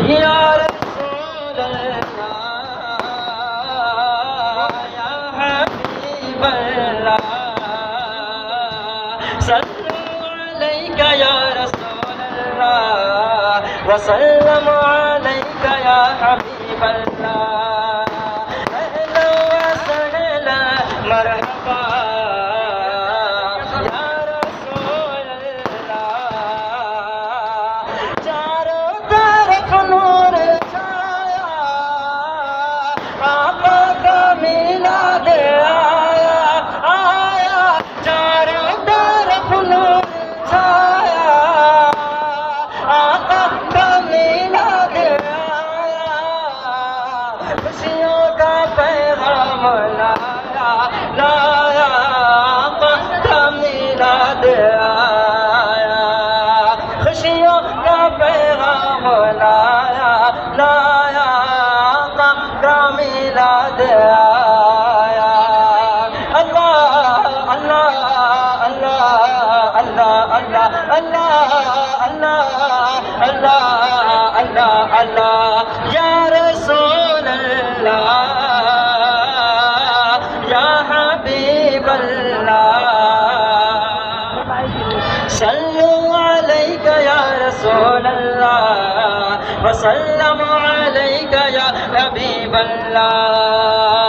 یا رسول اللہ یا حبیب اللہ صلوا علیک یا رسول اللہ وسلم علیک یا حبیب اللہ اہلا وسہلا مرحبا یا رسول اللہ چاروں طرف نور چھایا آقا کا میلاد آیا آیا چاروں طرف نور چھایا آقا کا میلاد آیا خوشیوں کا پیغام لایا لایا آقا کا میلاد آیا خوشیوں کا پیغام لایا لایا آقا کا میلاد آیا اللہ اللہ اللہ اللہ اللہ اللہ اللہ اللہ اللہ یا رسول اللہ یا حبیب اللہ صلوا علیک یا رسول اللہ وسلم علیک یا حبیب اللہ